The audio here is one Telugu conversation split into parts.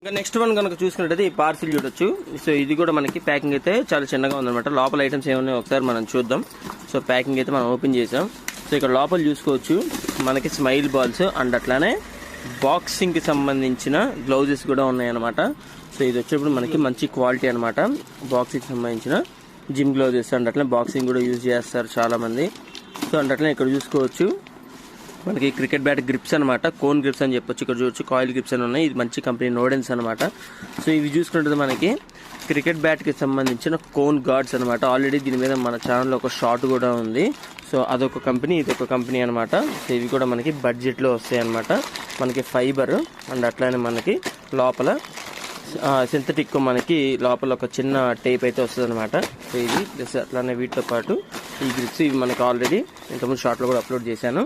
ఇంకా నెక్స్ట్ వన్ కనుక చూసుకున్నట్టయితే ఈ పార్సిల్ చూడొచ్చు. సో ఇది కూడా మనకి ప్యాకింగ్ అయితే చాలా చిన్నగా ఉందన్నమాట. లోపల ఐటమ్స్ ఏమన్నాయో ఒకసారి మనం చూద్దాం. సో ప్యాకింగ్ అయితే మనం ఓపెన్ చేసాం. సో ఇక్కడ లోపల చూసుకోవచ్చు మనకి స్మైల్ బాల్స్ అండ్ అట్లానే బాక్సింగ్ కి సంబంధించిన గ్లౌజెస్ కూడా ఉన్నాయన్నమాట. సో ఇది వచ్చేప్పుడు మనకి మంచి క్వాలిటీ అనమాట. బాక్సింగ్ కి సంబంధించిన జిమ్ గ్లౌజెస్ అండ్ అట్లనే బాక్సింగ్ కూడా యూజ్ చేస్తారు చాలా మంది. సో అండ్ అట్లనే ఇక్కడ చూసుకోవచ్చు మనకి క్రికెట్ బ్యాట్ గ్రిప్స్ అనమాట. కోన్ గ్రిప్స్ అని చెప్పొచ్చు. ఇక్కడ చూడొచ్చు కాయిల్ గ్రిప్స్ అని ఉన్నాయి. ఇది మంచి కంపెనీ నోడెన్స్ అనమాట. సో ఇవి చూసుకుంటే మనకి క్రికెట్ బ్యాట్ కి సంబంధించిన కోన్ గార్డ్స్ అనమాట. ఆల్రెడీ దీని మీద మన ఛానల్లో ఒక షార్ట్ కూడా ఉంది. సో అదొక కంపెనీ, ఇదొక కంపెనీ అనమాట. సో ఇవి కూడా మనకి బడ్జెట్ లో వస్తాయి అనమాట. మనకి ఫైబర్ అండ్ అట్లానే మనకి లోపల సింథటిక్ మనకి లోపల ఒక చిన్న టేప్ అయితే వస్తుంది అనమాట. సో ఇది ప్లస్ అట్లానే వీటితో పాటు ఈ గ్రిప్స్ ఇవి మనకి ఆల్రెడీ ఇంతకుముందు షార్ట్ లో కూడా అప్లోడ్ చేశాను.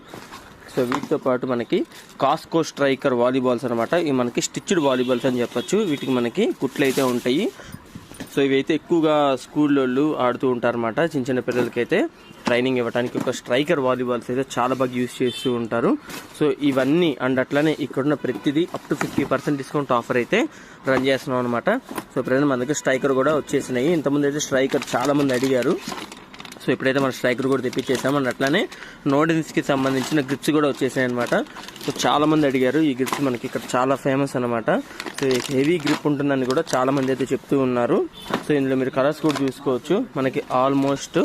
సో వీటితో పాటు మనకి కాస్కో స్ట్రైకర్ వాలీబాల్స్ అనమాట. ఇవి మనకి స్టిచ్డ్ వాలీబాల్స్ అని చెప్పొచ్చు. వీటికి మనకి కుట్లు అయితే ఉంటాయి. సో ఇవైతే ఎక్కువగా స్కూల్లో ఆడుతూ ఉంటారు అనమాట. చిన్న చిన్న పిల్లలకైతే ట్రైనింగ్ ఇవ్వడానికి ఒక స్ట్రైకర్ వాలీబాల్స్ అయితే చాలా బాగా యూజ్ చేస్తూ ఉంటారు. సో ఇవన్నీ అండ్ అట్లానే ఇక్కడున్న ప్రతిదీ అప్ టు 50% డిస్కౌంట్ ఆఫర్ అయితే రన్ చేస్తున్నాం అనమాట. సో ప్రజెంట్ మన దగ్గర స్ట్రైకర్ కూడా వచ్చేసినాయి. ఇంతకుముందు అయితే స్ట్రైకర్ చాలా మంది అడిగారు. సో ఇప్పుడైతే మన స్ట్రైకర్ కూడా తెప్పించేసాం. అండ్ అట్లానే నోడెన్స్ కి సంబంధించిన గ్రిప్స్ కూడా వచ్చేసాయి అనమాట. సో చాలా మంది అడిగారు. ఈ గ్రిప్స్ మనకి ఇక్కడ చాలా ఫేమస్ అనమాట. సో హెవీ గ్రిప్ ఉంటుందని కూడా చాలా మంది అయితే చెప్తూ ఉన్నారు. సో ఇందులో మీరు కలర్స్ కూడా చూసుకోవచ్చు. మనకి ఆల్మోస్ట్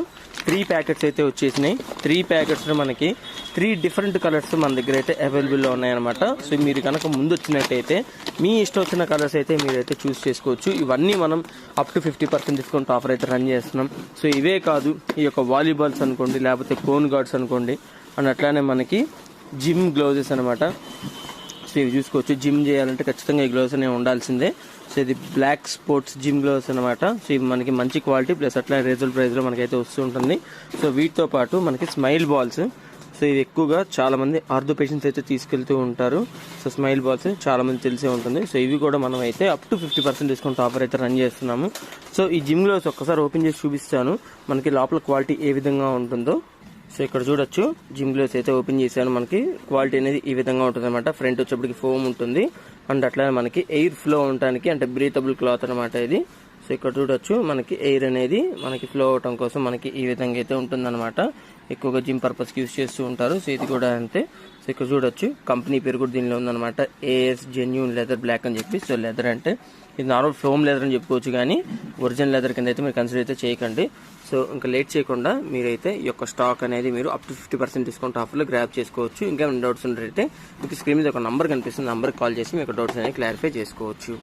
3 ప్యాకెట్స్ అయితే వచ్చేసినాయి. 3 ప్యాకెట్స్ లో మనకి 3 డిఫరెంట్ కలర్స్ మన దగ్గర అయితే అవైలబుల్ లో ఉన్నాయన్నమాట. సో మీరు కనుక ముందు వచ్చినట్టయితే మీ ఇష్టం వచ్చిన కలర్స్ అయితే మీరైతే చూస్ చేసుకోవచ్చు. ఇవన్నీ మనం అప్ టు 50% డిస్కౌంట్ ఆఫర్ అయితే రన్ చేస్తున్నాం. సో ఇవే కాదు, ఈ యొక్క వాలీబాల్స్ అనుకోండి, లేకపోతే కోన్ గార్డ్స్ అనుకోండి, అండ్ అట్లానే మనకి జిమ్ గ్లౌజెస్ అనమాట. సో ఇవి చూసుకోవచ్చు. జిమ్ చేయాలంటే ఖచ్చితంగా ఈ గ్లౌస్ అనేవి ఉండాల్సిందే. సో ఇది బ్లాక్ స్పోర్ట్స్ జిమ్ గ్లౌస్ అనమాట. సో ఇవి మనకి మంచి క్వాలిటీ ప్లస్ అట్లా రీజనబుల్ ప్రైస్ లో మనకైతే వస్తూ ఉంటుంది. సో వీటితో పాటు మనకి స్మైల్ బాల్స్. సో ఇవి ఎక్కువగా చాలా మంది ఆర్థో పేషెంట్స్ అయితే తీసుకెళ్తూ ఉంటారు. సో స్మైల్ బాల్స్ చాలా మంది తెలిసే ఉంటుంది. సో ఇవి కూడా మనం అయితే అప్ టు 50% డిస్కౌంట్ ఆఫర్ అయితే రన్ చేస్తున్నాము. సో ఈ జిమ్ గ్లౌస్ ఒక్కసారి ఓపెన్ చేసి చూపిస్తాను మనకి లోపల క్వాలిటీ ఏ విధంగా ఉంటుందో. సో ఇక్కడ చూడొచ్చు జిమ్ గ్లౌస్ అయితే ఓపెన్ చేశాను. మనకి క్వాలిటీ అనేది ఈ విధంగా ఉంటుంది అనమాట. ఫ్రంట్ వచ్చేప్పటికి ఫోమ్ ఉంటుంది అండ్ అట్లానే మనకి ఎయిర్ ఫ్లో ఉండడానికి అంటే బ్రీతబుల్ క్లాత్ అనమాట ఇది. సో ఇక్కడ చూడొచ్చు మనకి ఎయిర్ అనేది మనకి ఫ్లో అవటం కోసం మనకి ఈ విధంగా అయితే ఉంటుందన్నమాట. ఎక్కువగా జిమ్ పర్పస్ కి యూజ్ చేస్తూ ఉంటారు. సో ఇది కూడా అంతే. సో ఇక్కడ చూడొచ్చు కంపెనీ పేరు కూడా దీనిలో ఉందన్నమాట. ఏఎస్ జెన్యూన్ లెదర్ బ్లాక్ అని చెప్పి. సో లెదర్ అంటే ఇది నార్మల్ ఫోమ్ లెదర్ అని చెప్పుకోవచ్చు, కానీ ఒరిజినల్ లెదర్ కింద అయితే మీరు కన్సిడర్ అయితే చేయకండి. సో ఇంకా లేట్ చేయకుండా మీరైతే ఈ యొక్క స్టాక్ అనేది మీరు అప్ టు 50% డిస్కౌంట్ ఆఫర్లో గ్రాప్ చేసుకోవచ్చు. ఇంకా డౌట్స్ ఉన్నట్టయితే మీకు స్క్రీన్ మీద ఒక నంబర్ కనిపిస్తుంది. నంబర్కి కాల్ చేసి మీకు డౌట్స్ అనేవి క్లారిఫై చేసుకోవచ్చు.